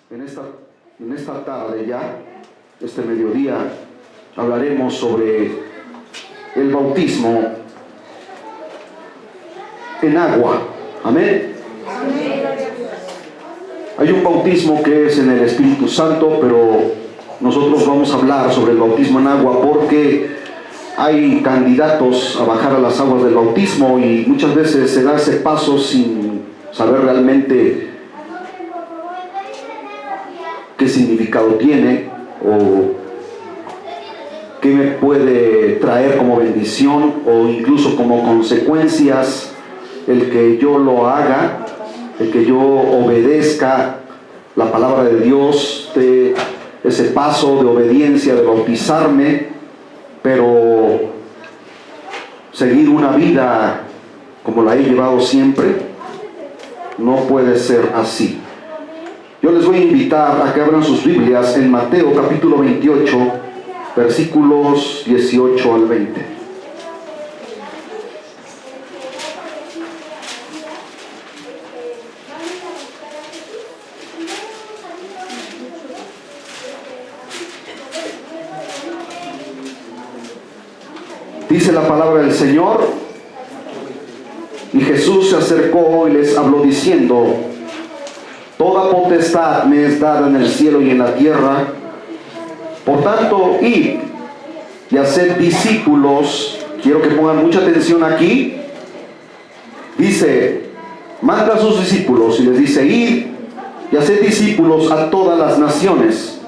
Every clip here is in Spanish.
En esta tarde ya, este mediodía, hablaremos sobre el bautismo en agua. Amén. Hay un bautismo que es en el Espíritu Santo, pero nosotros vamos a hablar sobre el bautismo en agua porque hay candidatos a bajar a las aguas del bautismo y muchas veces se da ese paso sin saber realmente qué significado tiene o qué me puede traer como bendición o incluso como consecuencias el que yo lo haga, el que yo obedezca la palabra de Dios, de ese paso de obediencia, de bautizarme, pero seguir una vida como la he llevado siempre, no puede ser así. Yo les voy a invitar a que abran sus Biblias en Mateo capítulo 28, versículos 18 al 20. Dice la palabra del Señor: y Jesús se acercó y les habló diciendo: toda potestad me es dada en el cielo y en la tierra. Por tanto, id y haced discípulos. Quiero que pongan mucha atención aquí. Dice, manda a sus discípulos y les dice: id y haced discípulos a todas las naciones,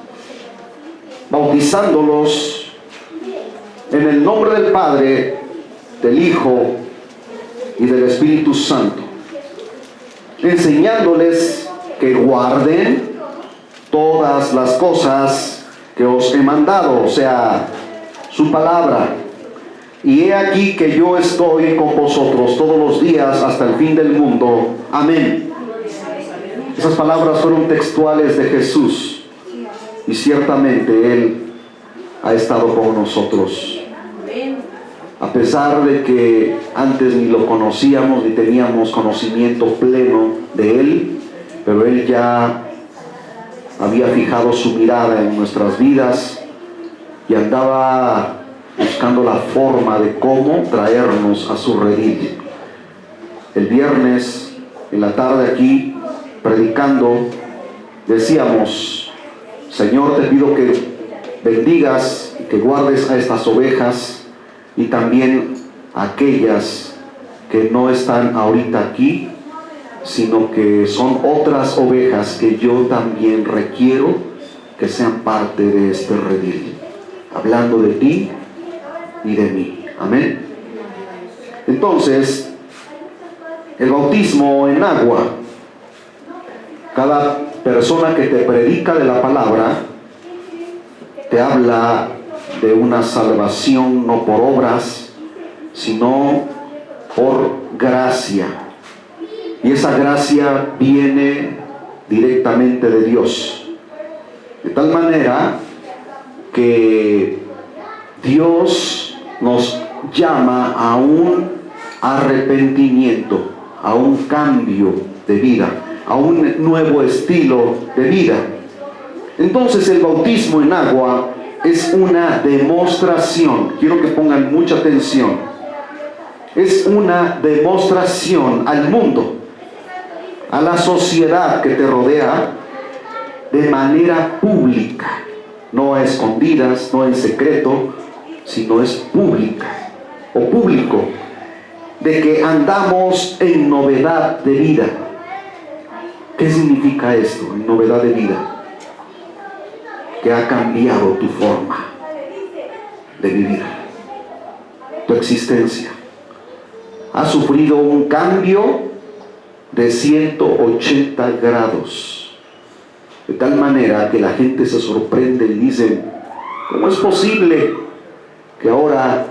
bautizándolos en el nombre del Padre, del Hijo y del Espíritu Santo, enseñándoles que guarden todas las cosas que os he mandado, o sea, su palabra. Y he aquí que yo estoy con vosotros todos los días hasta el fin del mundo. Amén. Esas palabras fueron textuales de Jesús y ciertamente Él ha estado con nosotros. A pesar de que antes ni lo conocíamos ni teníamos conocimiento pleno de Él, pero Él ya había fijado su mirada en nuestras vidas y andaba buscando la forma de cómo traernos a su redil. El viernes, en la tarde aquí, predicando, decíamos: Señor, te pido que bendigas y que guardes a estas ovejas y también a aquellas que no están ahorita aquí, sino que son otras ovejas que yo también requiero que sean parte de este redil, hablando de ti y de mí. Amén. Entonces, el bautismo en agua, cada persona que te predica de la palabra te habla de una salvación no por obras, sino por gracia. Y esa gracia viene directamente de Dios. De tal manera que Dios nos llama a un arrepentimiento, a un cambio de vida, a un nuevo estilo de vida. Entonces el bautismo en agua es una demostración. Quiero que pongan mucha atención. Es una demostración al mundo, a la sociedad que te rodea, de manera pública, no a escondidas, no en secreto, sino es pública o público, de que andamos en novedad de vida. ¿Qué significa esto, en novedad de vida? Que ha cambiado tu forma de vivir, tu existencia. Ha sufrido un cambio de 180 grados, de tal manera que la gente se sorprende y dice: ¿cómo es posible que ahora,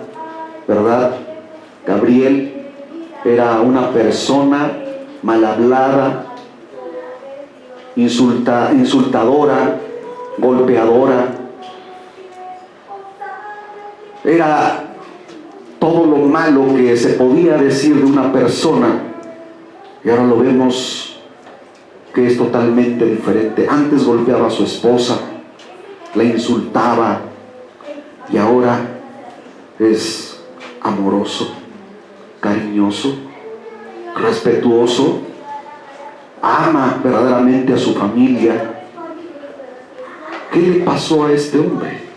verdad, Gabriel era una persona mal hablada, insultadora, golpeadora, era todo lo malo que se podía decir de una persona, y ahora lo vemos que es totalmente diferente. Antes golpeaba a su esposa, la insultaba, y ahora es amoroso, cariñoso, respetuoso, ama verdaderamente a su familia. ¿Qué le pasó a este hombre?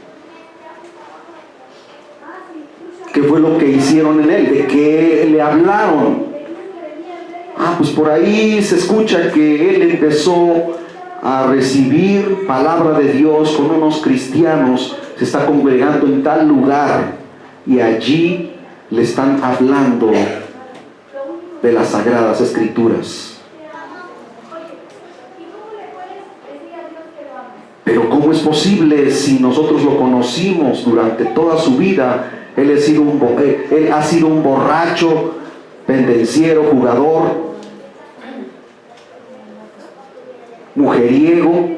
¿Qué fue lo que hicieron en él? ¿De qué le hablaron? Pues por ahí se escucha que él empezó a recibir palabra de Dios con unos cristianos, se está congregando en tal lugar y allí le están hablando de las Sagradas Escrituras. Pero ¿cómo es posible si nosotros lo conocimos durante toda su vida? Él ha sido un borracho, pendenciero, jugador, mujeriego,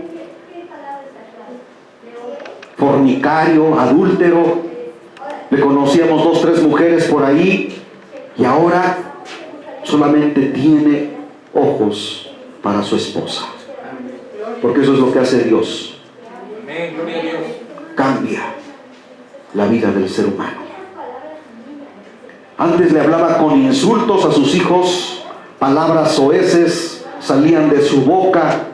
fornicario, adúltero. Le conocíamos 2, 3 mujeres por ahí, y ahora solamente tiene ojos para su esposa, porque eso es lo que hace Dios. Cambia la vida del ser humano. Antes le hablaba con insultos a sus hijos, palabras soeces salían de su boca,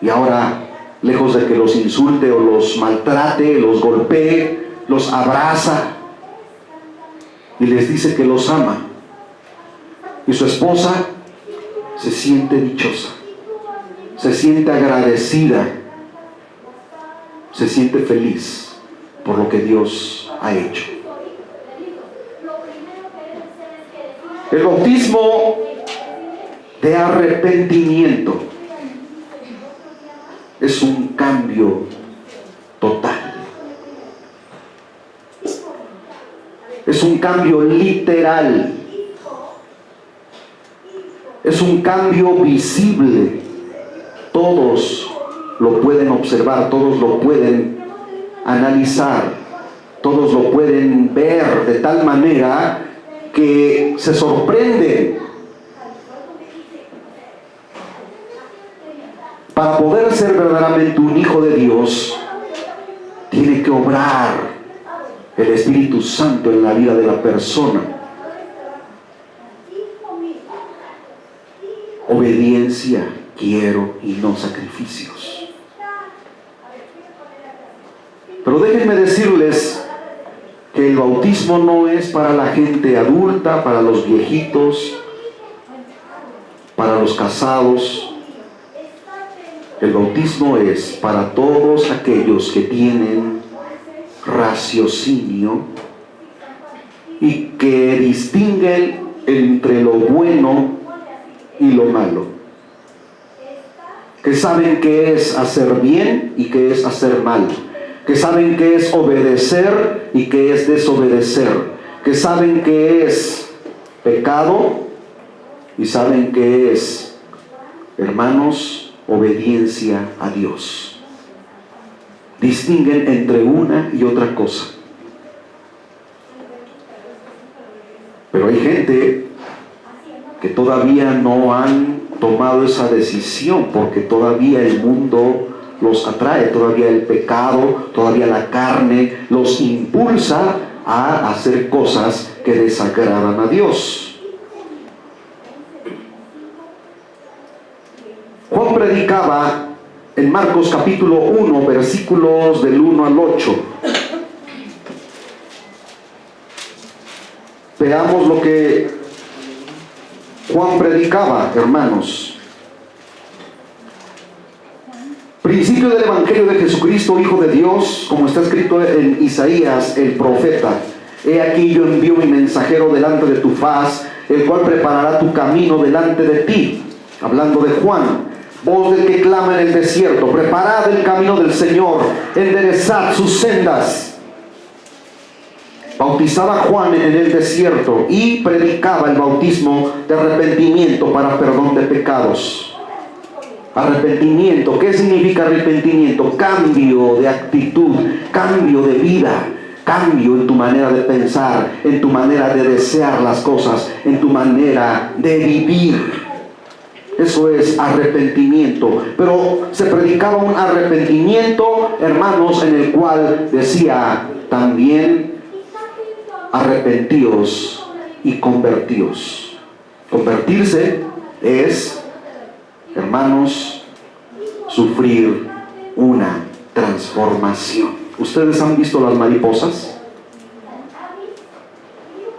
y ahora, lejos de que los insulte o los maltrate, los golpee, los abraza y les dice que los ama. Y su esposa se siente dichosa, se siente agradecida, se siente feliz por lo que Dios ha hecho. El bautismo de arrepentimiento es un cambio total. Es un cambio literal. Es un cambio visible. Todos lo pueden observar, todos lo pueden analizar, todos lo pueden ver de tal manera que se sorprenden. Para poder ser verdaderamente un hijo de Dios, tiene que obrar el Espíritu Santo en la vida de la persona. Obediencia quiero y no sacrificios. Pero déjenme decirles que el bautismo no es para la gente adulta, para los viejitos, para los casados. El bautismo es para todos aquellos que tienen raciocinio y que distinguen entre lo bueno y lo malo, que saben qué es hacer bien y qué es hacer mal, que saben qué es obedecer y qué es desobedecer, que saben qué es pecado y saben qué es, hermanos, obediencia a Dios. Distinguen entre una y otra cosa. Pero hay gente que todavía no han tomado esa decisión, porque todavía el mundo los atrae, todavía el pecado, todavía la carne los impulsa a hacer cosas que desagradan a Dios. Juan predicaba en Marcos capítulo 1, versículos del 1 al 8. Veamos lo que Juan predicaba, hermanos. Principio del Evangelio de Jesucristo, Hijo de Dios, como está escrito en Isaías el profeta. He aquí yo envío mi mensajero delante de tu faz, el cual preparará tu camino delante de ti. Hablando de Juan. Voz del que clama en el desierto, preparad el camino del Señor, enderezad sus sendas. Bautizaba Juan en el desierto y predicaba el bautismo de arrepentimiento para perdón de pecados. Arrepentimiento, ¿qué significa arrepentimiento? Cambio de actitud, cambio de vida, cambio en tu manera de pensar, en tu manera de desear las cosas, en tu manera de vivir. Eso es arrepentimiento. Pero se predicaba un arrepentimiento, hermanos, en el cual decía también: arrepentíos y convertíos. Convertirse es, hermanos, sufrir una transformación. ¿Ustedes han visto las mariposas?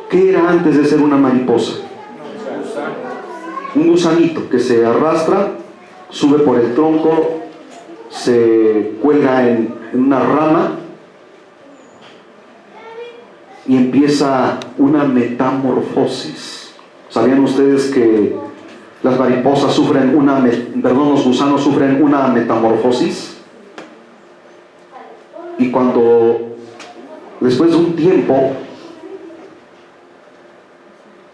¿Qué era antes de ser una mariposa? Un gusanito que se arrastra, sube por el tronco, se cuelga en una rama y empieza una metamorfosis. ¿Sabían ustedes que las mariposas sufren los gusanos sufren una metamorfosis? Y cuando, después de un tiempo,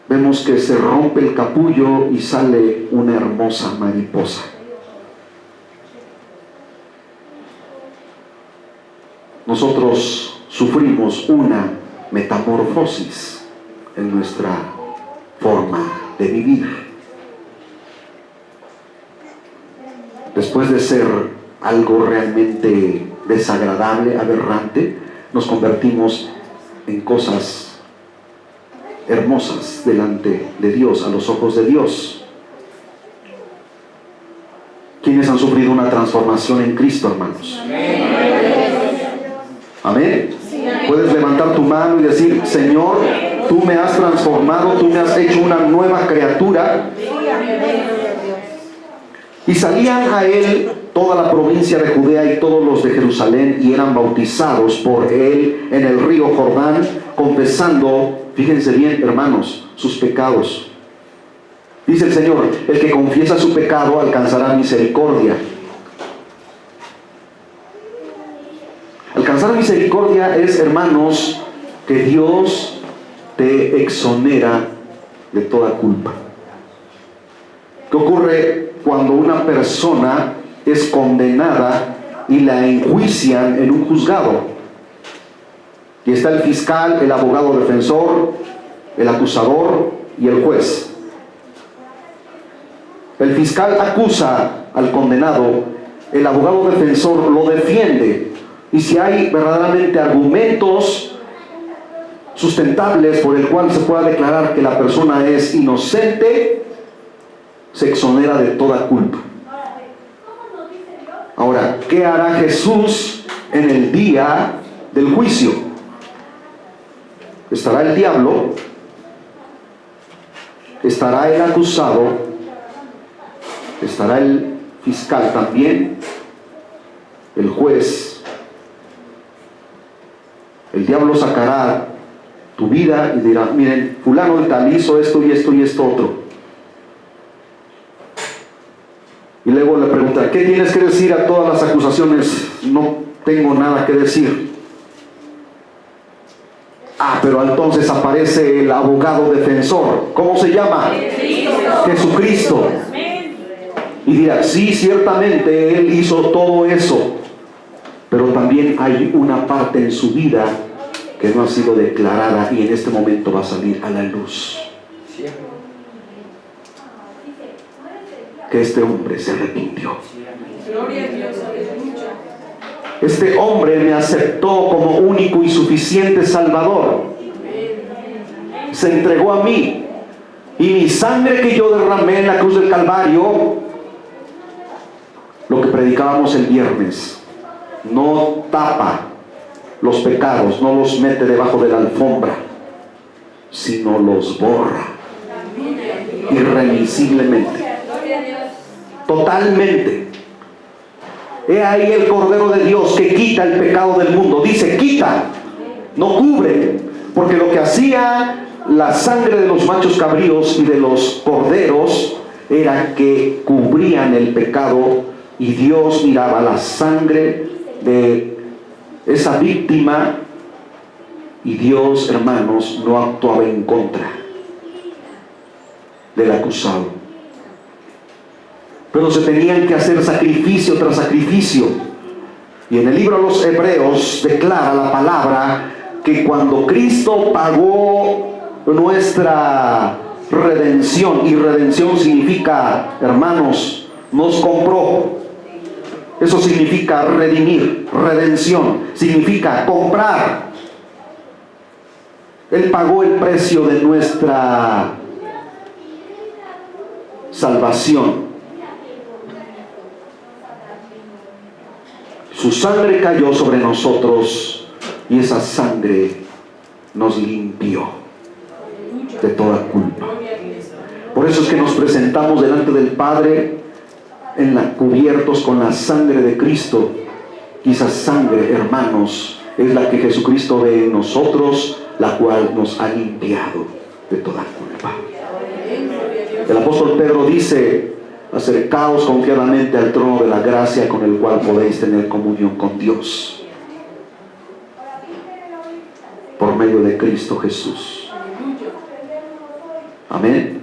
vemos que se rompe el capullo y sale una hermosa mariposa. Nosotros sufrimos una metamorfosis en nuestra forma de vivir. Después de ser algo realmente desagradable, aberrante, nos convertimos en cosas hermosas delante de Dios, a los ojos de Dios. ¿Quiénes han sufrido una transformación en Cristo, hermanos? ¿Amén? Puedes levantar tu mano y decir: Señor, tú me has transformado, tú me has hecho una nueva criatura. Y salían a él toda la provincia de Judea y todos los de Jerusalén, y eran bautizados por él en el río Jordán, confesando, fíjense bien, hermanos, sus pecados. Dice el Señor: el que confiesa su pecado alcanzará misericordia. Alcanzar misericordia es, hermanos, que Dios te exonera de toda culpa. ¿Qué ocurre cuando una persona es condenada y la enjuician en un juzgado? Y está el fiscal, el abogado defensor, el acusador y el juez. El fiscal acusa al condenado, el abogado defensor lo defiende, y si hay verdaderamente argumentos sustentables por el cual se pueda declarar que la persona es inocente, se exonera de toda culpa. Ahora, ¿qué hará Jesús en el día del juicio? Estará el diablo, estará el acusado, estará el fiscal también, el juez. El diablo sacará tu vida y dirá: miren, fulano de tal hizo esto y esto y esto otro. Y luego le pregunta: ¿qué tienes que decir a todas las acusaciones? No tengo nada que decir. Pero entonces aparece el abogado defensor. ¿Cómo se llama? Jesucristo. Y dirá: sí, ciertamente Él hizo todo eso, pero también hay una parte en su vida que no ha sido declarada y en este momento va a salir a la luz. Que este hombre se arrepintió. Este hombre me aceptó como único y suficiente Salvador. Se entregó a mí, y mi sangre que yo derramé en la cruz del Calvario, lo que predicábamos el viernes, no tapa los pecados, no los mete debajo de la alfombra, sino los borra irremisiblemente, totalmente. He ahí el Cordero de Dios que quita el pecado del mundo. Dice quita, no cubre, porque lo que hacía la sangre de los machos cabríos y de los corderos era que cubrían el pecado, y Dios miraba la sangre de esa víctima, y Dios, hermanos, no actuaba en contra del acusado. Pero se tenían que hacer sacrificio tras sacrificio. Y en el libro de los Hebreos declara la palabra que cuando Cristo pagó nuestra redención, y redención significa, hermanos, nos compró. Eso significa redimir. Redención significa comprar. Él pagó el precio de nuestra salvación. Su sangre cayó sobre nosotros y esa sangre nos limpió de toda culpa. Por eso es que nos presentamos delante del Padre cubiertos con la sangre de Cristo. Y esa sangre, hermanos, es la que Jesucristo ve en nosotros, la cual nos ha limpiado de toda culpa. El apóstol Pedro dice: acercaos confiadamente al trono de la gracia, con el cual podéis tener comunión con Dios por medio de Cristo Jesús. Amén.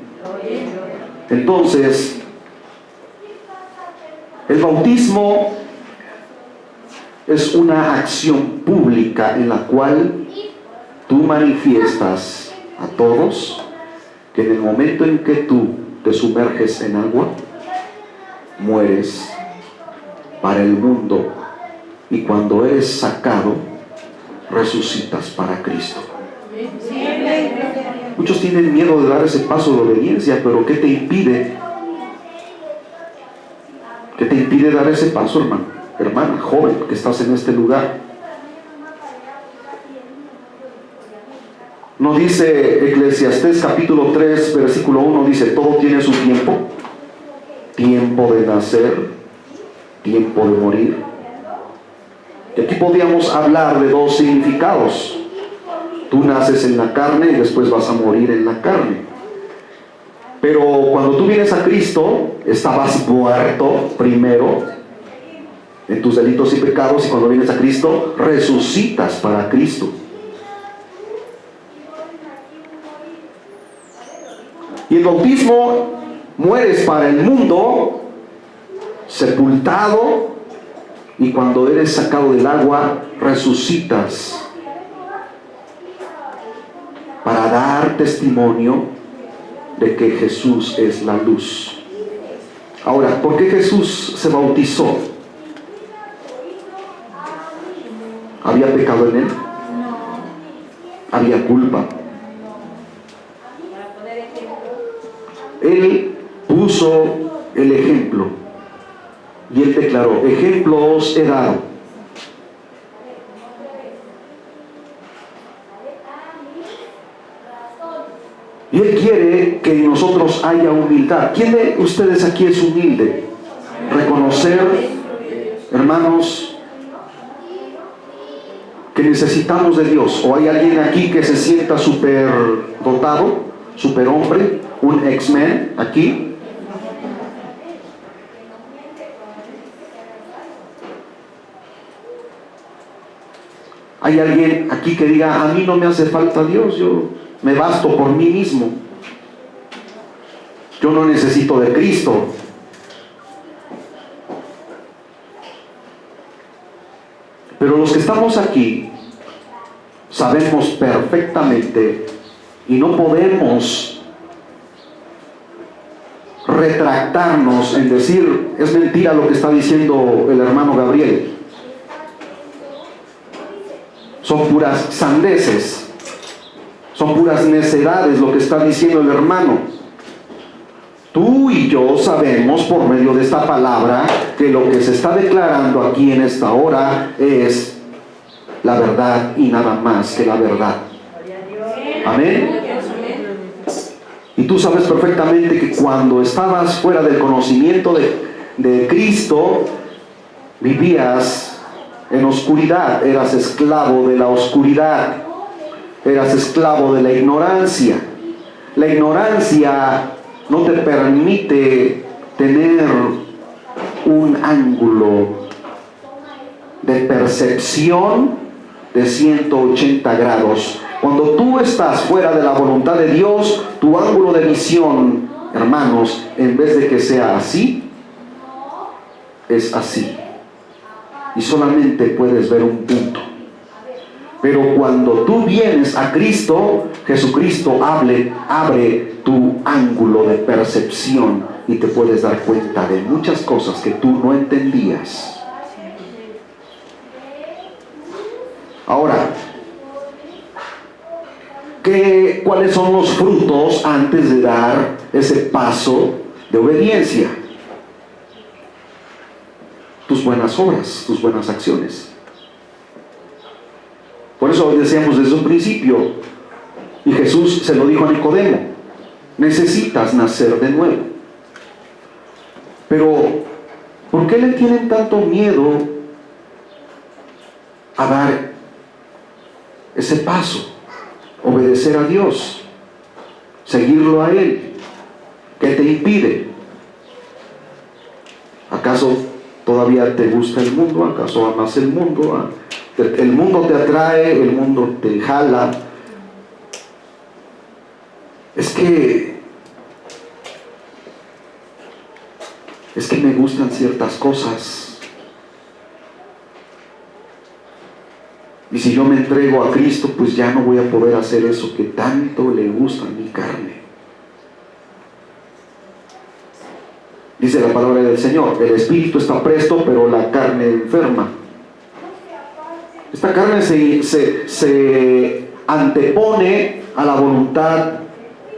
Entonces, el bautismo es una acción pública en la cual tú manifiestas a todos que en el momento en que tú te sumerges en agua, mueres para el mundo, y cuando eres sacado, resucitas para Cristo. Muchos tienen miedo de dar ese paso de obediencia, pero ¿qué te impide? ¿Qué te impide dar ese paso, hermano, hermana, joven, que estás en este lugar? ¿No dice Eclesiastés capítulo 3, versículo 1, dice: todo tiene su tiempo? Tiempo de nacer, tiempo de morir. Y aquí podríamos hablar de dos significados. Tú naces en la carne y después vas a morir en la carne. Pero cuando tú vienes a Cristo, estabas muerto primero en tus delitos y pecados, y cuando vienes a Cristo, resucitas para Cristo. Y el bautismo, mueres para el mundo, sepultado, y cuando eres sacado del agua, resucitas para dar testimonio de que Jesús es la luz. Ahora, ¿por qué Jesús se bautizó? ¿Había pecado en él? ¿Había culpa? Él puso el ejemplo y él declaró: ejemplo os he dado. Y él quiere que en nosotros haya humildad. ¿Quién de ustedes aquí es humilde? Reconocer, hermanos, que necesitamos de Dios. ¿O hay alguien aquí que se sienta súper dotado, súper hombre, un X-Men aquí? ¿Hay alguien aquí que diga: a mí no me hace falta Dios, yo me basto por mí mismo, yo no necesito de Cristo? Pero los que estamos aquí sabemos perfectamente, y no podemos retractarnos en decir: es mentira lo que está diciendo el hermano Gabriel, son puras sandeces, son puras necedades lo que está diciendo el hermano. Tú y yo sabemos por medio de esta palabra que lo que se está declarando aquí en esta hora es la verdad y nada más que la verdad. Amén. Y tú sabes perfectamente que cuando estabas fuera del conocimiento de Cristo, vivías en oscuridad, eras esclavo de la oscuridad, eras esclavo de la ignorancia. La ignorancia no te permite tener un ángulo de percepción de 180 grados. Cuando tú estás fuera de la voluntad de Dios, tu ángulo de visión, hermanos, en vez de que sea así, es así. Y solamente puedes ver un punto. Pero cuando tú vienes a Cristo, Jesucristo abre tu ángulo de percepción y te puedes dar cuenta de muchas cosas que tú no entendías. Ahora, ¿cuáles son los frutos antes de dar ese paso de obediencia? Tus buenas obras, tus buenas acciones. Por eso decíamos desde un principio, y Jesús se lo dijo a Nicodemo, necesitas nacer de nuevo. Pero, ¿por qué le tienen tanto miedo a dar ese paso? Obedecer a Dios, seguirlo a Él. ¿Qué te impide? ¿Acaso todavía te gusta el mundo? ¿Acaso amas el mundo? El mundo te atrae, el mundo te jala. Es que me gustan ciertas cosas. Y si yo me entrego a Cristo, pues ya no voy a poder hacer eso que tanto le gusta a mi carne. Dice la palabra del Señor, el espíritu está presto, pero la carne enferma. Esta carne se antepone a la voluntad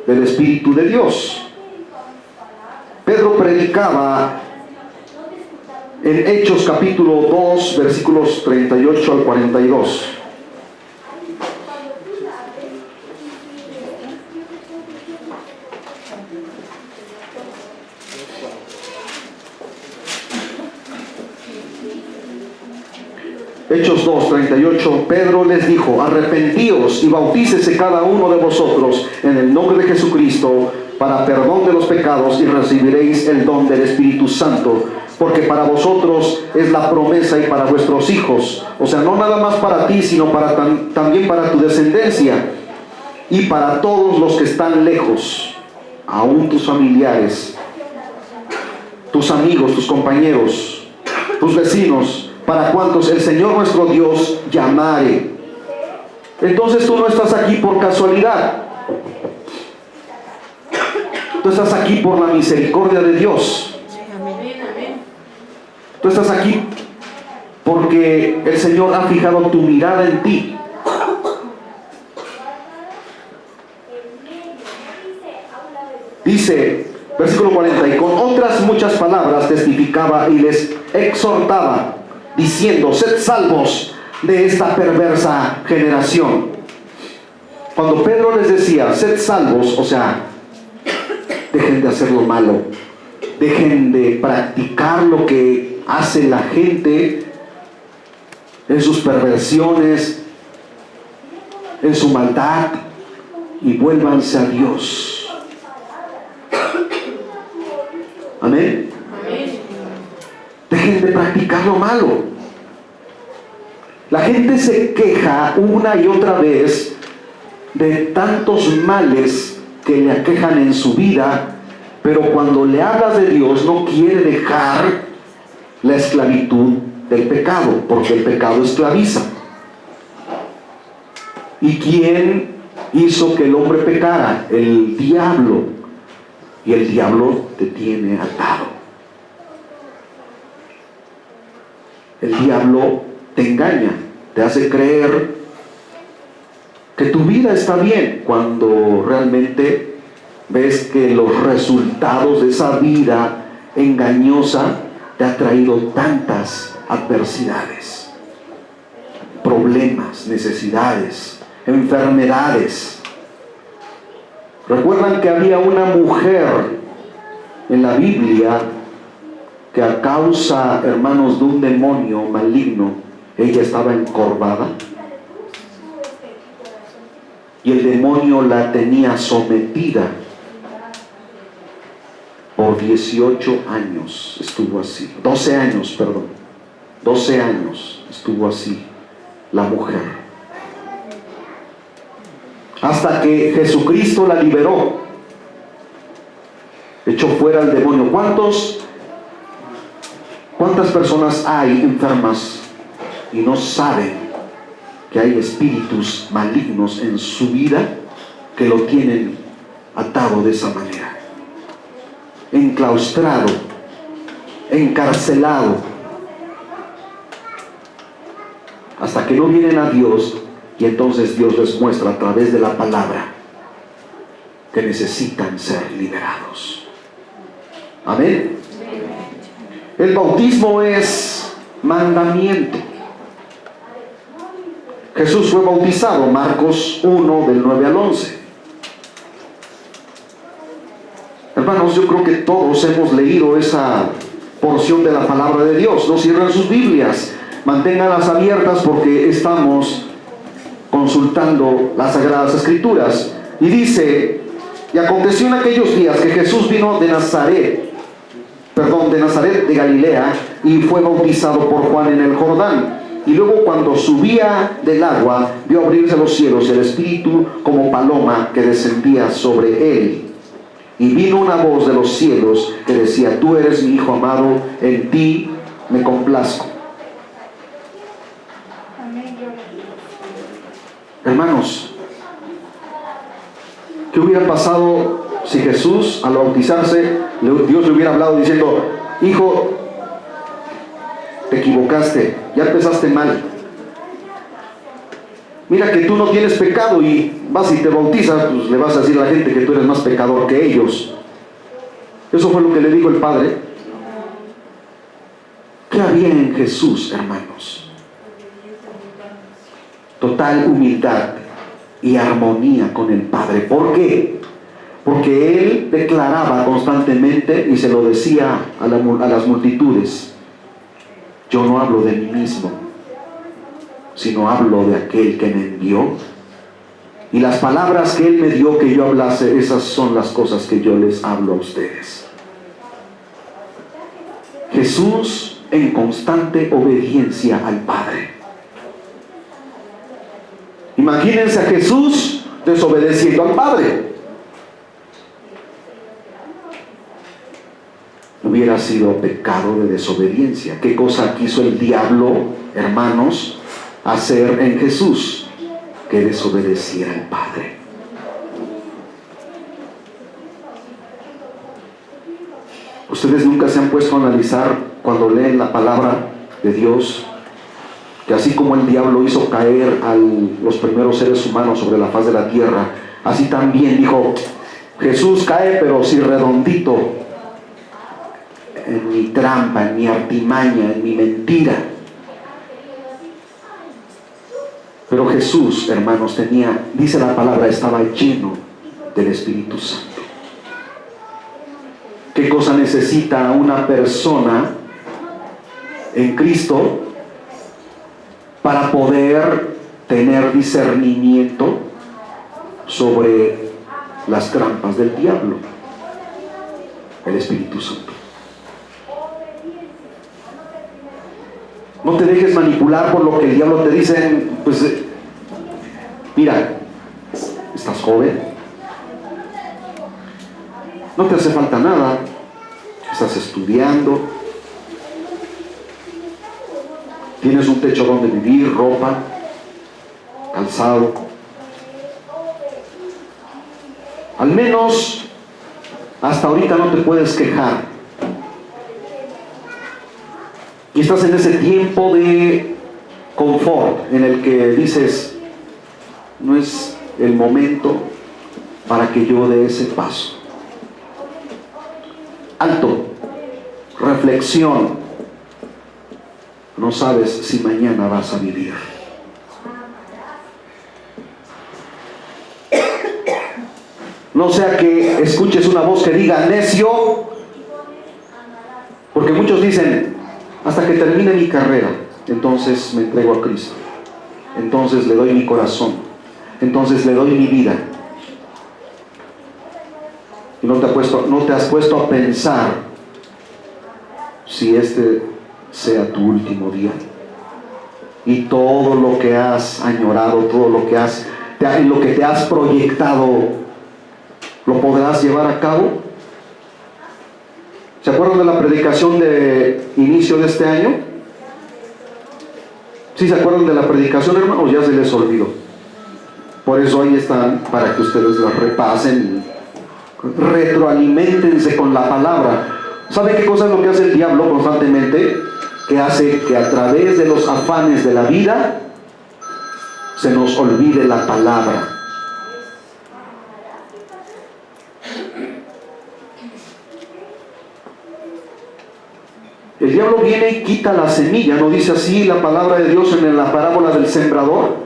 del Espíritu de Dios. Pedro predicaba en Hechos capítulo 2, versículos 38 al 42. Hechos 2, 38, Pedro les dijo, arrepentíos y bautícese cada uno de vosotros en el nombre de Jesucristo para perdón de los pecados y recibiréis el don del Espíritu Santo, porque para vosotros es la promesa y para vuestros hijos, o sea, no nada más para ti, sino también para tu descendencia y para todos los que están lejos, aún tus familiares, tus amigos, tus compañeros, tus vecinos, para cuantos el Señor nuestro Dios llamare. Entonces tú no estás aquí por casualidad. Tú estás aquí por la misericordia de Dios. Tú estás aquí porque el Señor ha fijado tu mirada en ti. Dice, versículo 40, y con otras muchas palabras testificaba y les exhortaba, diciendo, sed salvos de esta perversa generación. Cuando Pedro les decía, sed salvos, o sea, dejen de hacer lo malo, dejen de practicar lo que hace la gente en sus perversiones, en su maldad, y vuélvanse a Dios. Amén. Dejen de practicar lo malo. La gente se queja una y otra vez de tantos males que le aquejan en su vida, pero cuando le hablas de Dios no quiere dejar la esclavitud del pecado, porque el pecado esclaviza. ¿Y quién hizo que el hombre pecara? El diablo. Y el diablo te tiene atado. El diablo te engaña, te hace creer que tu vida está bien, cuando realmente ves que los resultados de esa vida engañosa te ha traído tantas adversidades, problemas, necesidades, enfermedades. ¿Recuerdan que había una mujer en la Biblia que a causa, hermanos, de un demonio maligno, ella estaba encorvada? Y el demonio la tenía sometida. Por 18 años estuvo así. 12 años, perdón. 12 años estuvo así la mujer. Hasta que Jesucristo la liberó. Echó fuera al demonio. ¿Cuántas personas hay enfermas y no saben que hay espíritus malignos en su vida que lo tienen atado de esa manera, enclaustrado, encarcelado, hasta que no vienen a Dios, y entonces Dios les muestra a través de la palabra que necesitan ser liberados. Amén. El bautismo es mandamiento. Jesús fue bautizado, Marcos 1, del 9 al 11. Hermanos, yo creo que todos hemos leído esa porción de la palabra de Dios. No cierren sus Biblias, manténganlas abiertas porque estamos consultando las Sagradas Escrituras. Y dice: y aconteció en aquellos días que Jesús vino de Nazaret de Galilea, y fue bautizado por Juan en el Jordán. Y luego, cuando subía del agua, vio abrirse los cielos y el Espíritu como paloma que descendía sobre él. Y vino una voz de los cielos que decía: tú eres mi Hijo amado, en ti me complazco. Hermanos, ¿qué hubiera pasado si Jesús, al bautizarse, Dios le hubiera hablado diciendo: hijo, te equivocaste, ya empezaste mal, mira que tú no tienes pecado, y vas y te bautizas, pues le vas a decir a la gente que tú eres más pecador que ellos? Eso fue lo que le dijo el Padre. ¿Qué había en Jesús, hermanos? Total humildad y armonía con el Padre. ¿Por qué? Porque Él declaraba constantemente y se lo decía a las multitudes: yo no hablo de mí mismo, sino hablo de aquel que me envió. Y las palabras que Él me dio que yo hablase, esas son las cosas que yo les hablo a ustedes. Jesús en constante obediencia al Padre. Imagínense a Jesús desobedeciendo al Padre. Hubiera sido pecado de desobediencia. ¿Qué cosa quiso el diablo, hermanos, hacer en Jesús? Que desobedeciera al Padre. Ustedes nunca se han puesto a analizar, cuando leen la palabra de Dios, que así como el diablo hizo caer a los primeros seres humanos sobre la faz de la tierra, así también dijo: Jesús cae, pero sí redondito, en mi trampa, en mi artimaña, en mi mentira. Pero Jesús, hermanos, dice la palabra, estaba lleno del Espíritu Santo. ¿Qué cosa necesita una persona en Cristo para poder tener discernimiento sobre las trampas del diablo? El Espíritu Santo. No te dejes manipular por lo que el diablo te dice. Pues mira, estás joven, no te hace falta nada, estás estudiando, tienes un techo donde vivir, ropa, calzado. Al menos hasta ahorita no te puedes quejar. Y estás en ese tiempo de confort en el que dices: no es el momento para que yo dé ese paso. Alto, reflexión. No sabes si mañana vas a vivir. No sea que escuches una voz que diga: necio, porque muchos dicen: hasta que termine mi carrera, entonces me entrego a Cristo, entonces le doy mi corazón, entonces le doy mi vida. Y no te has puesto a pensar si este sea tu último día, y todo lo que has añorado, todo lo que en lo que te has proyectado, ¿lo podrás llevar a cabo? ¿Se acuerdan de la predicación de inicio de este año? ¿Sí se acuerdan de la predicación, hermanos? Ya se les olvidó. Por eso ahí están, para que ustedes la repasen, retroaliméntense con la palabra. ¿Sabe qué cosa es lo que hace el diablo constantemente? Que hace que a través de los afanes de la vida se nos olvide la palabra. El diablo viene y quita la semilla, ¿no dice así la palabra de Dios en la parábola del sembrador?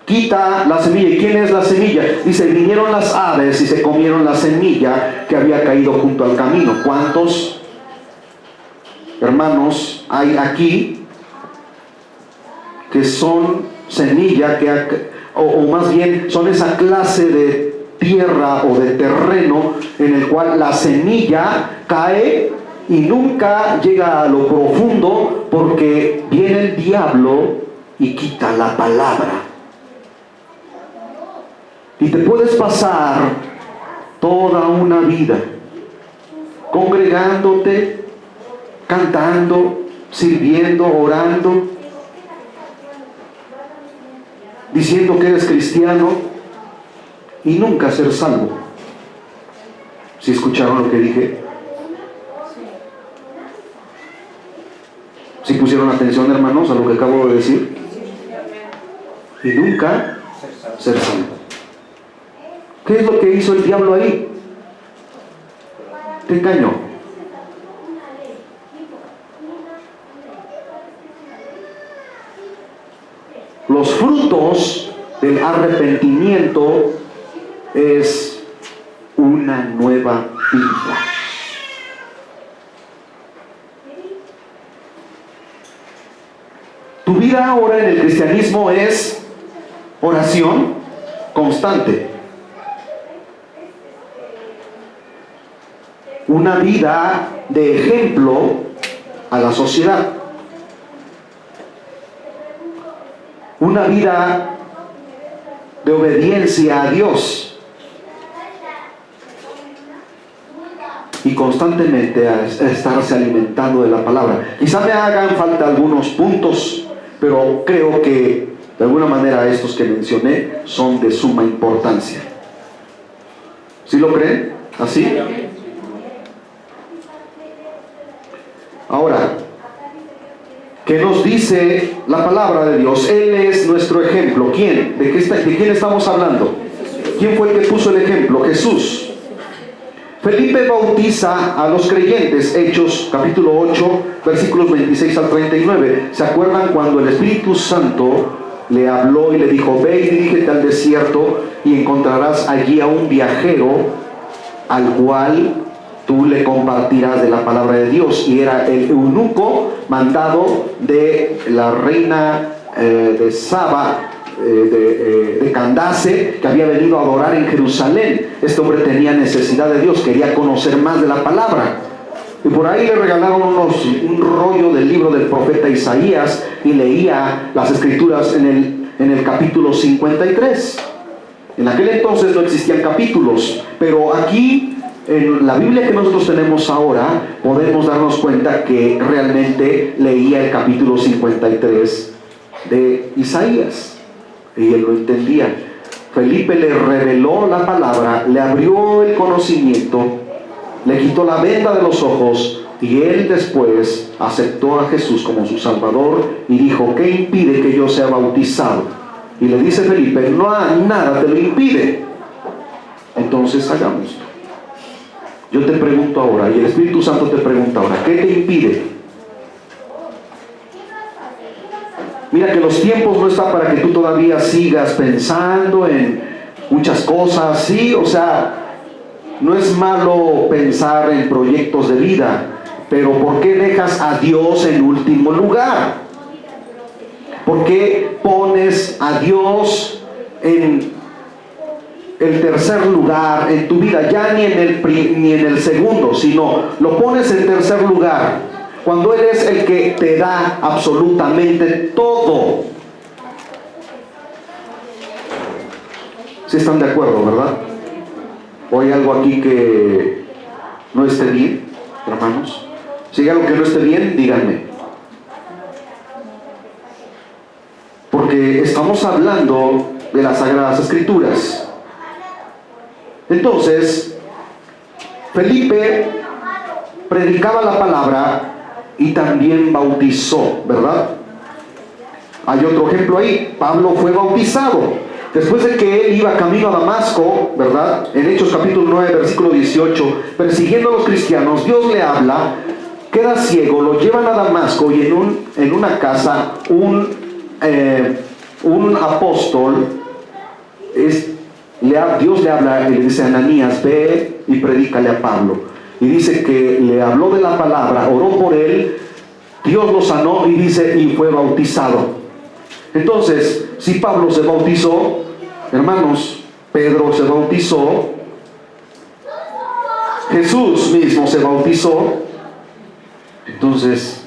Quita la semilla. ¿Y quién es la semilla? Dice, vinieron las aves y se comieron la semilla que había caído junto al camino. ¿Cuántos hermanos hay aquí que son semilla, o más bien son esa clase de tierra o de terreno en el cual la semilla cae y nunca llega a lo profundo, porque viene el diablo y quita la palabra? Y te puedes pasar toda una vida congregándote, cantando, sirviendo, orando, diciendo que eres cristiano y nunca ser salvo. ¿Sí escucharon lo que dije? ¿Sí pusieron atención, hermanos, a lo que acabo de decir? Y nunca ser salvo. ¿Qué es lo que hizo el diablo ahí? Te engañó. Los frutos del arrepentimiento es una nueva vida. Tu vida ahora en el cristianismo es oración constante. Una vida de ejemplo a la sociedad. Una vida de obediencia a Dios. Y constantemente a estarse alimentando de la palabra. Quizá me hagan falta algunos puntos, pero creo que de alguna manera estos que mencioné son de suma importancia. ¿Sí lo creen? ¿Así? Ahora, ¿qué nos dice la palabra de Dios? Él es nuestro ejemplo. ¿Quién? ¿De quién estamos hablando? ¿Quién fue el que puso el ejemplo? Jesús. Felipe bautiza a los creyentes. Hechos capítulo 8, versículos 26 al 39. ¿Se acuerdan cuando el Espíritu Santo le habló y le dijo: ve y dirígete al desierto y encontrarás allí a un viajero al cual tú le compartirás de la palabra de Dios? Y era el eunuco mandado de la reina de Saba, de Candace, que había venido a adorar en Jerusalén. Este hombre tenía necesidad de Dios, quería conocer más de la palabra. Y por ahí le regalaron un rollo del libro del profeta Isaías, y leía las escrituras en el capítulo 53. En aquel entonces no existían capítulos, pero aquí en la Biblia que nosotros tenemos ahora podemos darnos cuenta que realmente leía el capítulo 53 de Isaías, y él lo entendía. Felipe le reveló la palabra, le abrió el conocimiento, le quitó la venda de los ojos, y él después aceptó a Jesús como su Salvador y dijo: ¿qué impide que yo sea bautizado? Y le dice Felipe: no, nada te lo impide. Entonces hagámoslo. Yo te pregunto ahora, y el Espíritu Santo te pregunta ahora: ¿qué te impide? Mira que los tiempos no están para que tú todavía sigas pensando en muchas cosas, ¿sí? O sea, no es malo pensar en proyectos de vida, pero ¿por qué dejas a Dios en último lugar? ¿Por qué pones a Dios en el tercer lugar en tu vida? Ya ni en el segundo, sino lo pones en tercer lugar, cuando Él es el que te da absolutamente todo. ¿Sí están de acuerdo, verdad? ¿O hay algo aquí que no esté bien, hermanos? Si hay algo que no esté bien, díganme. porque estamos hablando de las Sagradas Escrituras. Entonces, Felipe predicaba la palabra y también bautizó, ¿verdad? Hay otro ejemplo ahí. Pablo fue bautizado. Después de que él iba camino a Damasco, ¿verdad? En Hechos capítulo 9, versículo 18, persiguiendo a los cristianos, Dios le habla, queda ciego, lo llevan a Damasco y en una casa un apóstol, Dios le habla y le dice a Ananías, ve y predícale a Pablo. Y dice que le habló de la palabra, oró por él, Dios lo sanó y dice, y fue bautizado. Entonces, si Pablo se bautizó, hermanos, Pedro se bautizó, Jesús mismo se bautizó, entonces,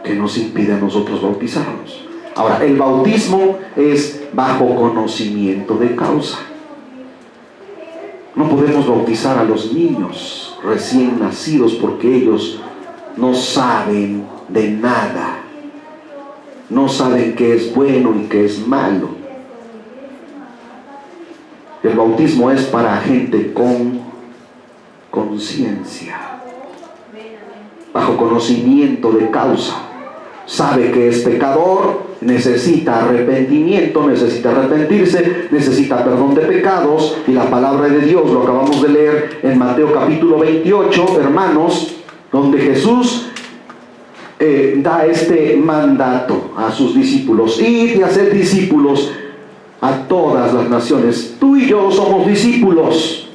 ¿qué nos impide a nosotros bautizarnos? Ahora, el bautismo es bajo conocimiento de causa. No podemos bautizar a los niños recién nacidos porque ellos no saben de nada. No saben qué es bueno y qué es malo. El bautismo es para gente con conciencia, bajo conocimiento de causa. Sabe que es pecador, necesita arrepentimiento, necesita arrepentirse, necesita perdón de pecados, y la palabra de Dios, lo acabamos de leer en Mateo capítulo 28, hermanos, donde Jesús da este mandato a sus discípulos: id y hacer discípulos a todas las naciones. Tú y yo somos discípulos.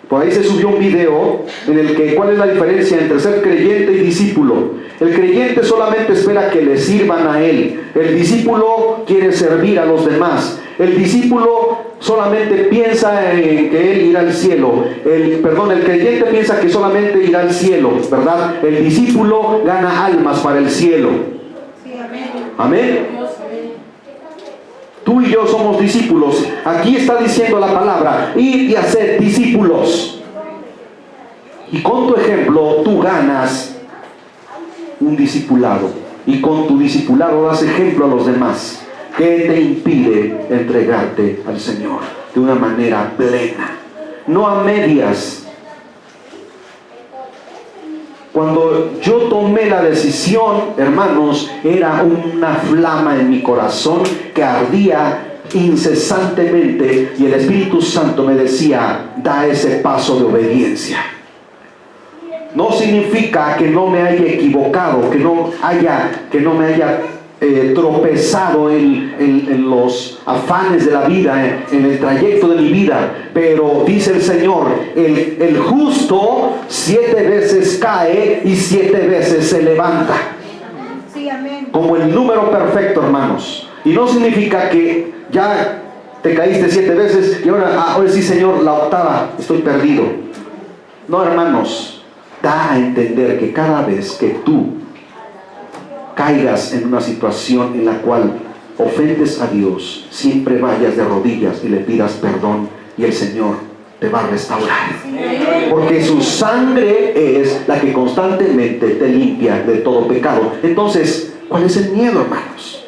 Por ahí se subió un video en el que cuál es la diferencia entre ser creyente y discípulo. El creyente solamente espera que le sirvan a él. El discípulo quiere servir a los demás. El discípulo solamente piensa en que él irá al cielo. El creyente piensa que solamente irá al cielo, ¿verdad? El discípulo gana almas para el cielo. Sí, amén. Amén. Tú y yo somos discípulos. Aquí está diciendo la palabra: id y haced discípulos. Y con tu ejemplo tú ganas un discipulado. Y con tu discipulado das ejemplo a los demás. ¿Qué te impide entregarte al Señor de una manera plena? No a medias. Cuando yo tomé la decisión, hermanos, era una flama en mi corazón que ardía incesantemente, y el Espíritu Santo me decía: da ese paso de obediencia. No significa que no me haya equivocado, que no me haya tropezado en los afanes de la vida, en el trayecto de mi vida, pero dice el Señor: el justo 7 veces cae y 7 veces se levanta. Sí, amén. Como el número perfecto, hermanos. Y no significa que ya te caíste 7 veces y ahora sí, Señor, la 8ª estoy perdido. No, hermanos, da a entender que cada vez que tú caigas en una situación en la cual ofendes a Dios, siempre vayas de rodillas y le pidas perdón, y el Señor te va a restaurar. Porque su sangre es la que constantemente te limpia de todo pecado. Entonces, ¿cuál es el miedo, hermanos?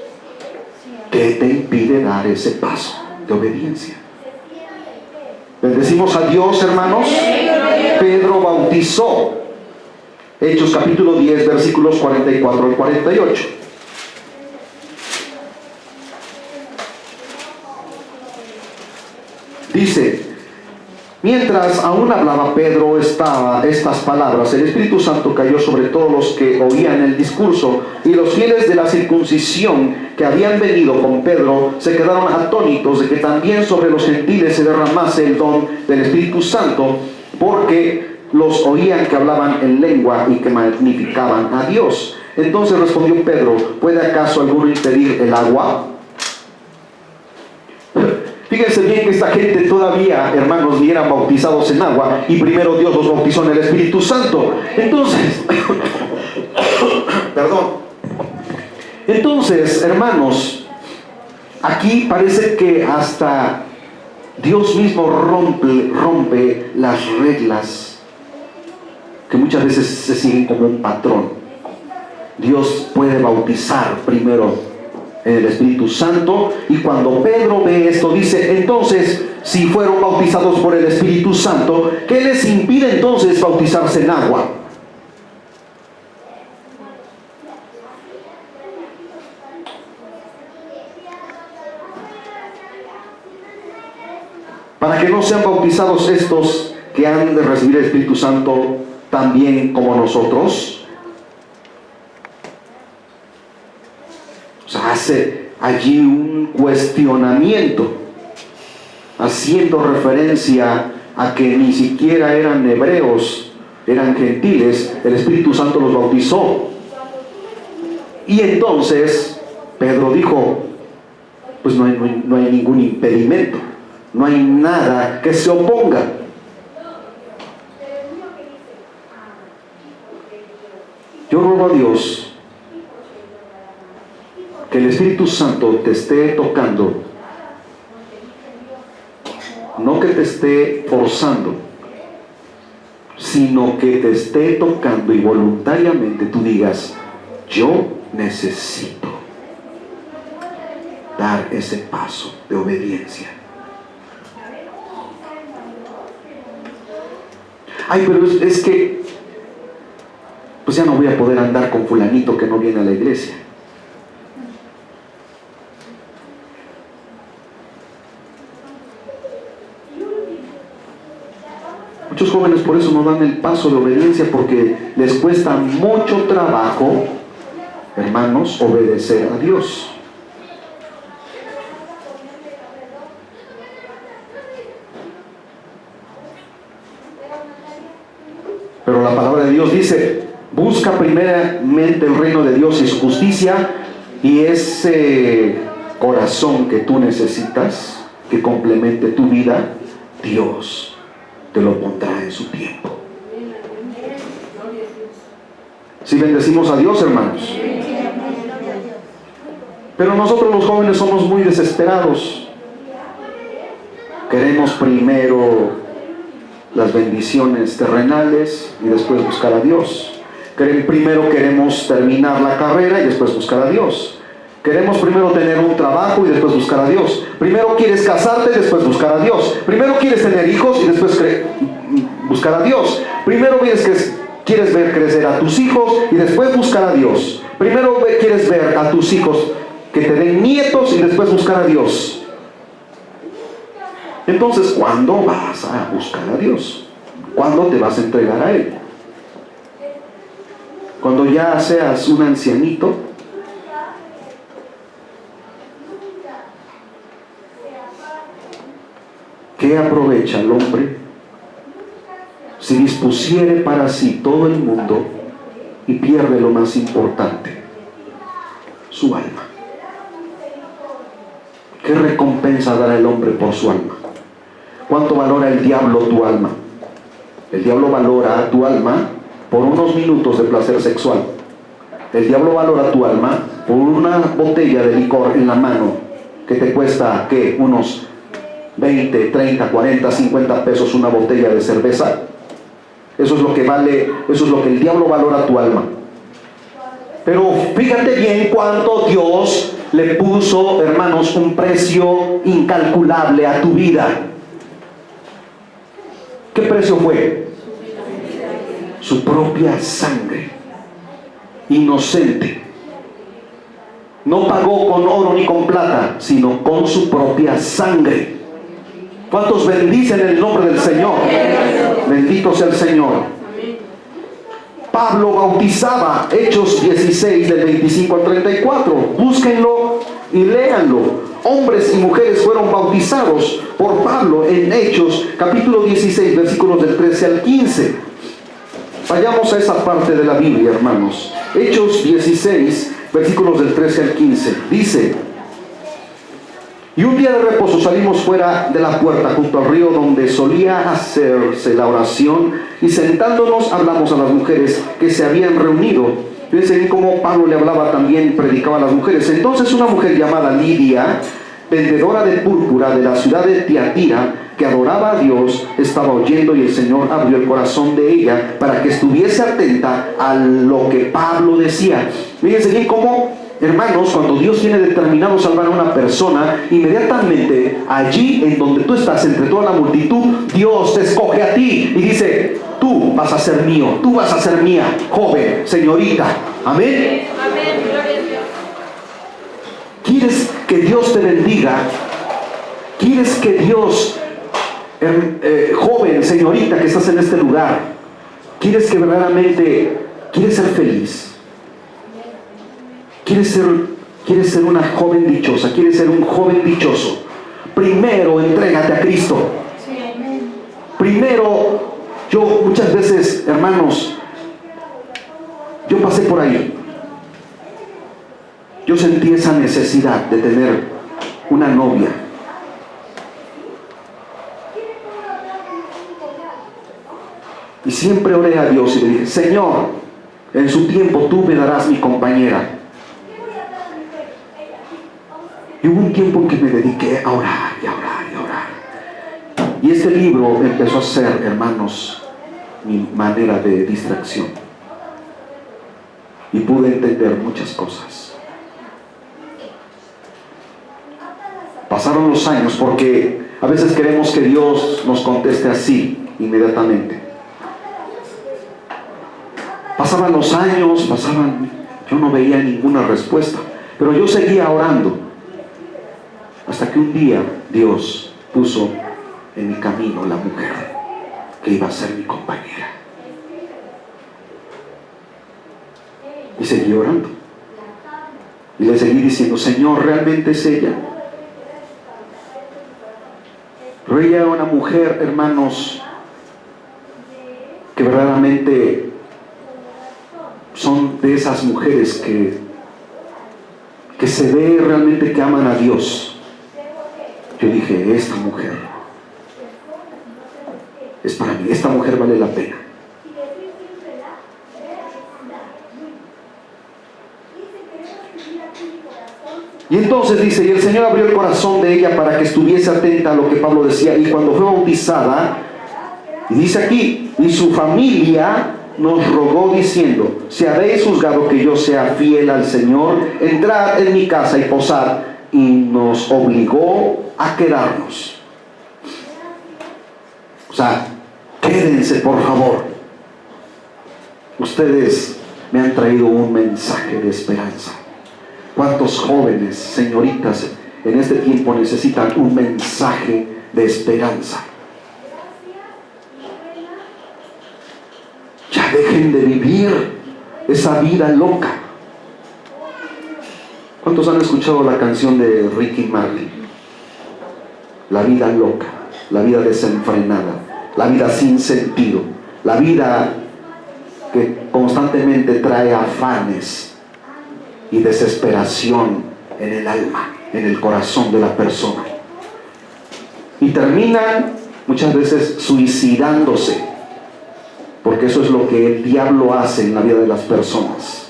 ¿Qué te impide dar ese paso de obediencia? Bendecimos a Dios, hermanos. Pedro bautizó. Hechos capítulo 10, versículos 44 al 48. Dice: mientras aún hablaba Pedro estas palabras, el Espíritu Santo cayó sobre todos los que oían el discurso, y los fieles de la circuncisión que habían venido con Pedro se quedaron atónitos de que también sobre los gentiles se derramase el don del Espíritu Santo, porque los oían que hablaban en lengua y que magnificaban a Dios. Entonces respondió Pedro: ¿puede acaso alguno impedir el agua? Fíjense bien que esta gente todavía, hermanos, ni eran bautizados en agua, y primero Dios los bautizó en el Espíritu Santo. Entonces, hermanos, aquí parece que hasta Dios mismo rompe las reglas que muchas veces se siguen como un patrón. Dios puede bautizar primero en el Espíritu Santo. Y cuando Pedro ve esto, dice: entonces, si fueron bautizados por el Espíritu Santo, ¿qué les impide entonces bautizarse en agua? Para que no sean bautizados estos que han de recibir el Espíritu Santo también como nosotros. O sea, hace allí un cuestionamiento, haciendo referencia a que ni siquiera eran hebreos, eran gentiles. El Espíritu Santo los bautizó. Y entonces Pedro dijo: pues no hay ningún impedimento, no hay nada que se oponga. Yo ruego a Dios que el Espíritu Santo te esté tocando, no que te esté forzando, sino que te esté tocando y voluntariamente tú digas: yo necesito dar ese paso de obediencia. Ay, pero es que pues ya no voy a poder andar con fulanito que no viene a la iglesia. Muchos jóvenes por eso no dan el paso de obediencia, porque les cuesta mucho trabajo, hermanos, obedecer a Dios. Pero la palabra de Dios dice: busca primeramente el reino de Dios y su justicia, y ese corazón que tú necesitas, que complemente tu vida, Dios te lo pondrá en su tiempo. Si bendecimos a Dios, hermanos. Pero nosotros los jóvenes somos muy desesperados. Queremos primero las bendiciones terrenales y después buscar a Dios. Primero queremos terminar la carrera y después buscar a Dios. Queremos primero tener un trabajo y después buscar a Dios. Primero quieres casarte y después buscar a Dios. Primero quieres tener hijos y después buscar a Dios. Primero quieres ver crecer a tus hijos y después buscar a Dios. Primero quieres ver a tus hijos que te den nietos y después buscar a Dios. Entonces, ¿cuándo vas a buscar a Dios? ¿Cuándo te vas a entregar a Él? Cuando ya seas un ancianito. ¿Qué aprovecha el hombre si dispusiere para sí todo el mundo y pierde lo más importante, su alma? ¿Qué recompensa dará el hombre por su alma? ¿Cuánto valora el diablo tu alma? El diablo valora tu alma por unos minutos de placer sexual. El diablo valora tu alma por una botella de licor en la mano que te cuesta, ¿qué? Unos 20, 30, 40, 50 pesos una botella de cerveza. Eso es lo que vale, eso es lo que el diablo valora tu alma. Pero fíjate bien cuánto Dios le puso, hermanos, un precio incalculable a tu vida. ¿Qué precio fue? Su propia sangre, inocente. No pagó con oro ni con plata, sino con su propia sangre. ¿Cuántos bendicen el nombre del Señor? Bendito sea el Señor. Pablo bautizaba, Hechos 16 del 25 al 34. Búsquenlo y léanlo. Hombres y mujeres fueron bautizados por Pablo en Hechos capítulo 16 versículos del 13 al 15. Vayamos a esa parte de la Biblia, hermanos. Hechos 16 versículos del 13 al 15. Dice: y un día de reposo salimos fuera de la puerta junto al río donde solía hacerse la oración, y sentándonos hablamos a las mujeres que se habían reunido. Fíjense bien cómo Pablo le hablaba también, predicaba a las mujeres. Entonces una mujer llamada Lidia, vendedora de púrpura de la ciudad de Tiatira, que adoraba a Dios, estaba oyendo, y el Señor abrió el corazón de ella para que estuviese atenta a lo que Pablo decía. Fíjense bien cómo Hermanos, cuando Dios tiene determinado salvar a una persona, inmediatamente allí en donde tú estás, entre toda la multitud, Dios te escoge a ti y dice: tú vas a ser mío, tú vas a ser mía, joven, señorita. Amén. Amén, gloria a Dios. ¿Quieres que Dios te bendiga? ¿Quieres que Dios, joven, señorita que estás en este lugar, quieres que verdaderamente, quieres ser feliz? ¿Quieres ser una joven dichosa? ¿Quieres ser un joven dichoso? Primero entrégate a Cristo. Sí, amén. Primero, yo muchas veces, hermanos, yo pasé por ahí. Yo sentí esa necesidad de tener una novia. Y siempre oré a Dios y le dije: Señor, en su tiempo tú me darás mi compañera. Y hubo un tiempo en que me dediqué a orar y a orar y a orar. Y este libro empezó a ser, hermanos, mi manera de distracción. Y pude entender muchas cosas. Pasaron los años, porque a veces queremos que Dios nos conteste así, inmediatamente. Pasaban los años, yo no veía ninguna respuesta, pero yo seguía orando. Hasta que un día Dios puso en mi camino la mujer que iba a ser mi compañera. Y seguí orando. Y le seguí diciendo: Señor, ¿realmente es ella? Pero ella era una mujer, hermanos, que verdaderamente son de esas mujeres que se ve realmente que aman a Dios. Yo dije: esta mujer es para mí, esta mujer vale la pena. Y entonces dice: y el Señor abrió el corazón de ella para que estuviese atenta a lo que Pablo decía. Y cuando fue bautizada, y dice aquí, y su familia nos rogó diciendo: si habéis juzgado que yo sea fiel al Señor, entrad en mi casa y posad. Y nos obligó a quedarnos. O sea, quédense por favor. Ustedes me han traído un mensaje de esperanza. ¿Cuántos jóvenes, señoritas, en este tiempo necesitan un mensaje de esperanza? Ya dejen de vivir esa vida loca. ¿Cuántos han escuchado la canción de Ricky Martin? La vida loca, la vida desenfrenada, la vida sin sentido, la vida que constantemente trae afanes y desesperación en el alma, en el corazón de la persona. Y terminan muchas veces suicidándose, porque eso es lo que el diablo hace en la vida de las personas.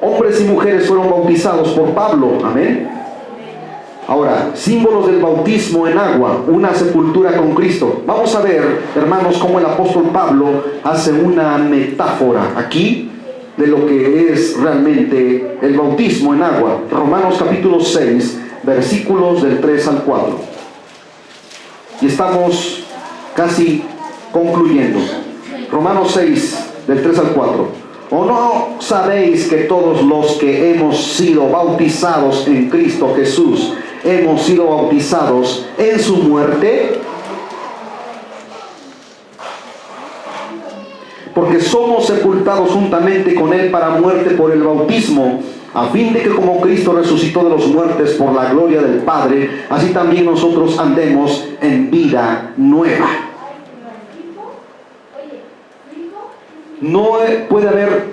Hombres y mujeres fueron bautizados por Pablo, amén. Ahora, símbolos del bautismo en agua, una sepultura con Cristo. Vamos a ver, hermanos, cómo el apóstol Pablo hace una metáfora aquí de lo que es realmente el bautismo en agua. Romanos capítulo 6, versículos del 3 al 4. Y estamos casi concluyendo. Romanos 6, del 3 al 4. ¿O no sabéis que todos los que hemos sido bautizados en Cristo Jesús, hemos sido bautizados en su muerte? Porque somos sepultados juntamente con Él para muerte por el bautismo, a fin de que como Cristo resucitó de los muertos por la gloria del Padre, así también nosotros andemos en vida nueva. No puede haber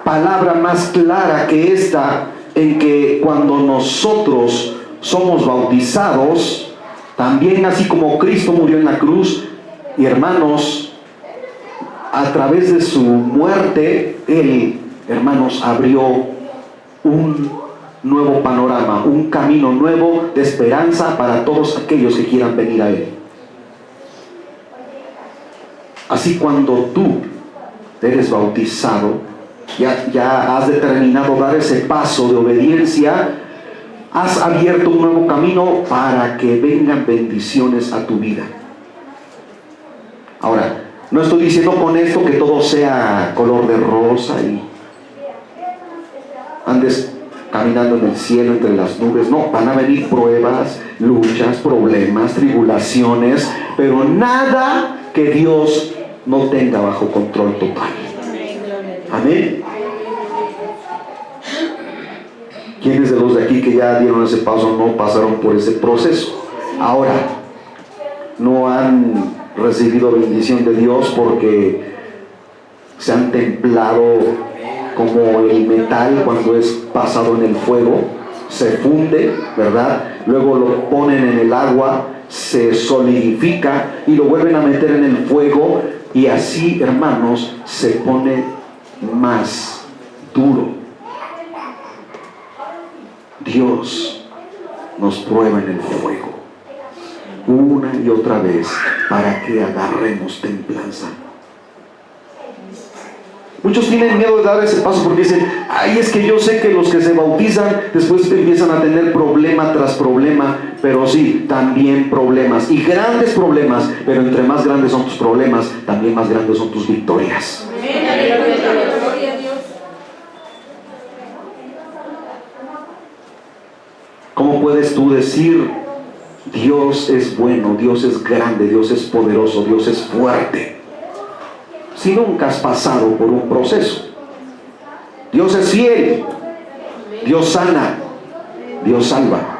palabra más clara que esta, en que cuando nosotros somos bautizados, también así como Cristo murió en la cruz, y hermanos, a través de su muerte, Él, hermanos, abrió un nuevo panorama, un camino nuevo de esperanza para todos aquellos que quieran venir a Él. Así cuando tú eres bautizado, ya has determinado dar ese paso de obediencia, has abierto un nuevo camino para que vengan bendiciones a tu vida. Ahora, no estoy diciendo con esto que todo sea color de rosa y andes caminando en el cielo entre las nubes. No, van a venir pruebas, luchas, problemas, tribulaciones, pero nada que Dios no tenga bajo control total. Amén. ¿Quiénes de los de aquí que ya dieron ese paso no pasaron por ese proceso? Ahora, no han recibido bendición de Dios porque se han templado como el metal cuando es pasado en el fuego, se funde, ¿verdad? Luego lo ponen en el agua, se solidifica y lo vuelven a meter en el fuego, y así, hermanos, se pone más duro. Dios nos prueba en el fuego una y otra vez para que agarremos templanza. Muchos tienen miedo de dar ese paso porque dicen: ay, es que yo sé que los que se bautizan después empiezan a tener problema tras problema. Pero sí, también problemas, y grandes problemas, pero entre más grandes son tus problemas, también más grandes son tus victorias. ¿Cómo puedes tú decir: Dios es bueno, Dios es grande, Dios es poderoso, Dios es fuerte, si nunca has pasado por un proceso? Dios es fiel, Dios sana, Dios salva.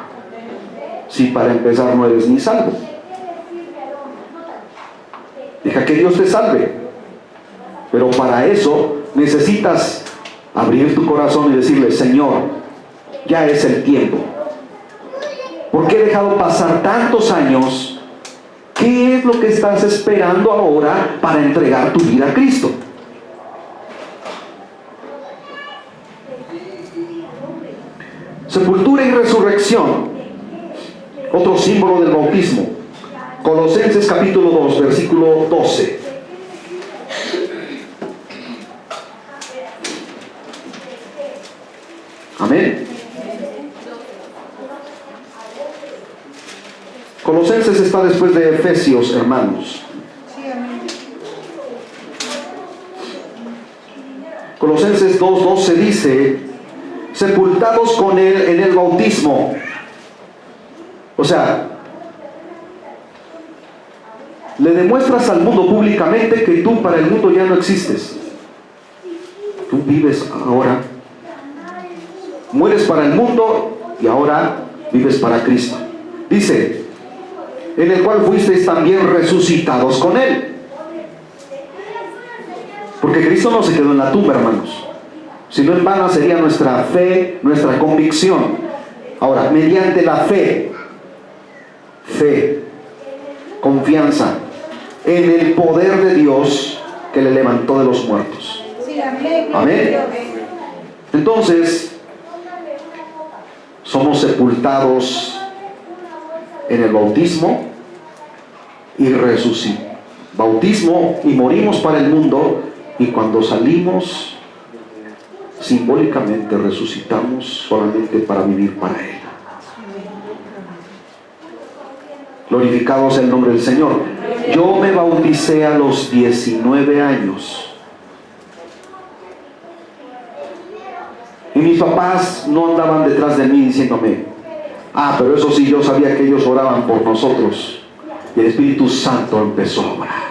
Si para empezar no eres ni salvo, deja que Dios te salve. Pero para eso necesitas abrir tu corazón y decirle: Señor, ya es el tiempo. ¿Por qué he dejado pasar tantos años? ¿Qué es lo que estás esperando ahora para entregar tu vida a Cristo? Sepultura y resurrección, otro símbolo del bautismo. Colosenses capítulo 2, versículo 12. Amén. Colosenses está después de Efesios, hermanos. Colosenses 2:12 dice: sepultados con Él en el bautismo. O sea, le demuestras al mundo públicamente que tú para el mundo ya no existes. Tú vives ahora, mueres para el mundo y ahora vives para Cristo. Dice: en el cual fuisteis también resucitados con Él. Porque Cristo no se quedó en la tumba, hermanos. Si no, en vano sería nuestra fe, nuestra convicción. Ahora, mediante la fe, confianza en el poder de Dios que le levantó de los muertos. Amén. Entonces, somos sepultados en el bautismo y resucitamos. Bautismo y morimos para el mundo, y cuando salimos, simbólicamente resucitamos solamente para vivir para Él. Glorificado sea el nombre del Señor. Yo me bauticé a los 19 años. Y mis papás no andaban detrás de mí diciéndome: ah, pero eso sí, yo sabía que ellos oraban por nosotros. Y el Espíritu Santo empezó a orar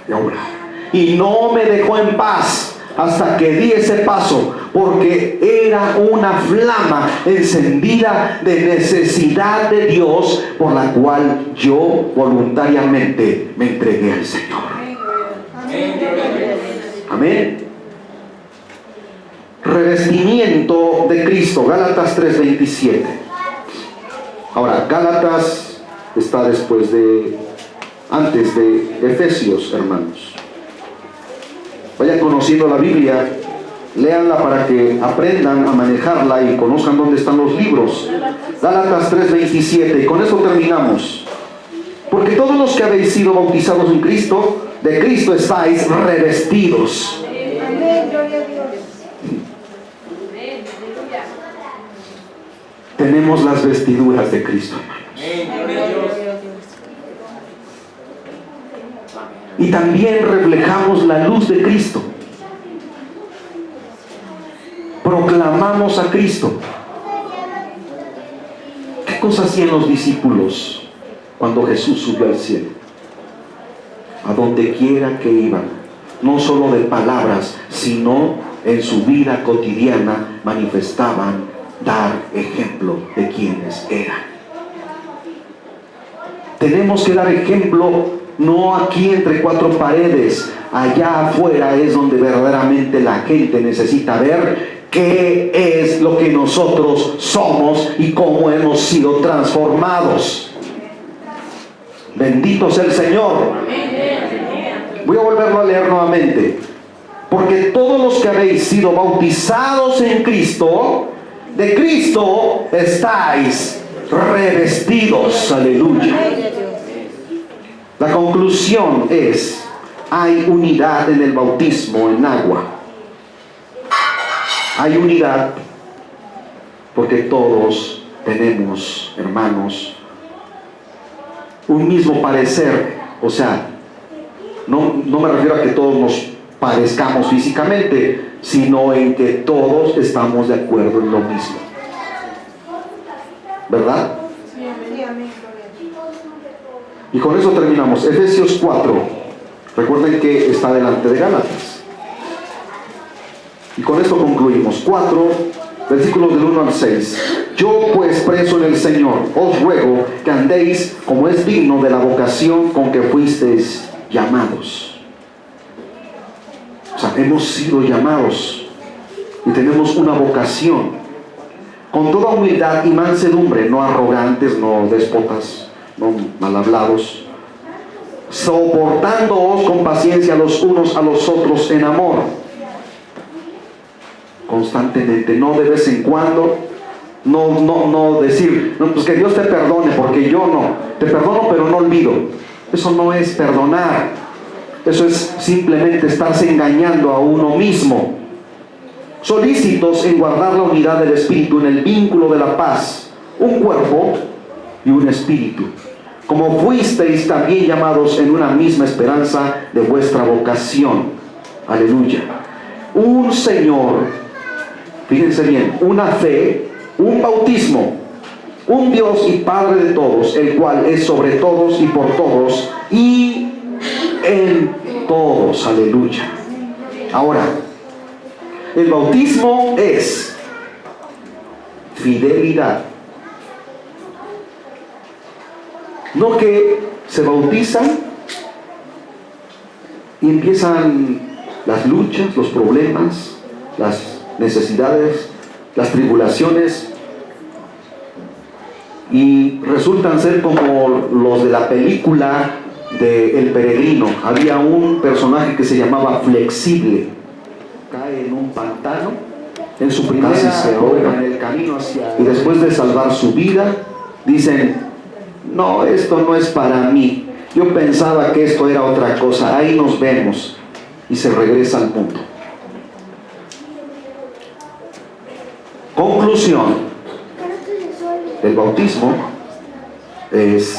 y a orar. Y no me dejó en paz hasta que di ese paso, porque era una flama encendida de necesidad de Dios, por la cual yo voluntariamente me entregué al Señor. Amén. Revestimiento de Cristo, Gálatas 3:27. Ahora, Gálatas está antes de Efesios, hermanos. Vayan conociendo la Biblia, léanla para que aprendan a manejarla y conozcan dónde están los libros. Gálatas 3:27, y con eso terminamos. Porque todos los que habéis sido bautizados en Cristo, de Cristo estáis revestidos. Amén, gloria a Dios. Tenemos las vestiduras de Cristo, hermanos. Y también reflejamos la luz de Cristo. Proclamamos a Cristo. ¿Qué cosa hacían los discípulos cuando Jesús subió al cielo? A donde quiera que iban, no solo de palabras, sino en su vida cotidiana manifestaban dar ejemplo de quienes eran. Tenemos que dar ejemplo no aquí entre cuatro paredes, allá afuera es donde verdaderamente la gente necesita ver qué es lo que nosotros somos y cómo hemos sido transformados. Bendito sea el Señor. Voy a volverlo a leer nuevamente. Porque todos los que habéis sido bautizados en Cristo, de Cristo estáis revestidos. Aleluya. La conclusión es: hay unidad en el bautismo en agua. Hay unidad porque todos tenemos, hermanos, un mismo parecer. O sea, no me refiero a que todos nos parezcamos físicamente, sino en que todos estamos de acuerdo en lo mismo. ¿Verdad? Sí, amén. Y con eso terminamos. Efesios 4. Recuerden que está delante de Gálatas. Y con esto concluimos. 4, versículos del 1 al 6. Yo pues, preso en el Señor, os ruego que andéis como es digno de la vocación con que fuisteis llamados. O sea, hemos sido llamados y tenemos una vocación, con toda humildad y mansedumbre, no arrogantes, no déspotas, no mal hablados, soportándoos con paciencia los unos a los otros en amor, constantemente, no de vez en cuando, no decir, no, pues que Dios te perdone, porque yo no, te perdono pero no olvido. Eso no es perdonar, eso es simplemente estarse engañando a uno mismo. Solícitos en guardar la unidad del Espíritu en el vínculo de la paz, un cuerpo y un espíritu, como fuisteis también llamados en una misma esperanza de vuestra vocación. Aleluya. Un Señor, fíjense bien, una fe, un bautismo, un Dios y Padre de todos, el cual es sobre todos y por todos y en todos. Aleluya. Ahora, el bautismo es fidelidad. No que se bautizan y empiezan las luchas, los problemas, las necesidades, las tribulaciones, y resultan ser como los de la película de El Peregrino. Había un personaje que se llamaba Flexible. Cae en un pantano en su primera hora en el camino hacia, y después de salvar su vida dicen: no, esto no es para mí, yo pensaba que esto era otra cosa, ahí nos vemos, y se regresa al mundo. Conclusión: el bautismo es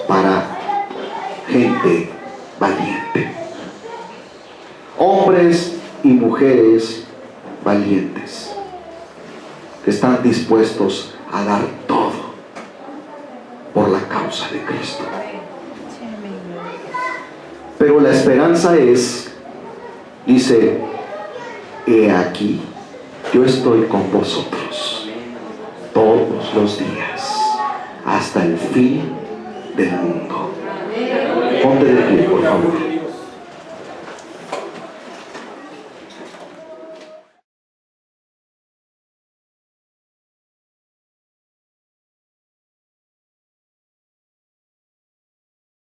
para gente valiente, hombres y mujeres valientes, que están dispuestos a dar todo por la causa de Cristo. Pero la esperanza es, dice: he aquí, yo estoy con vosotros todos los días hasta el fin del mundo. Ponte de pie, por favor.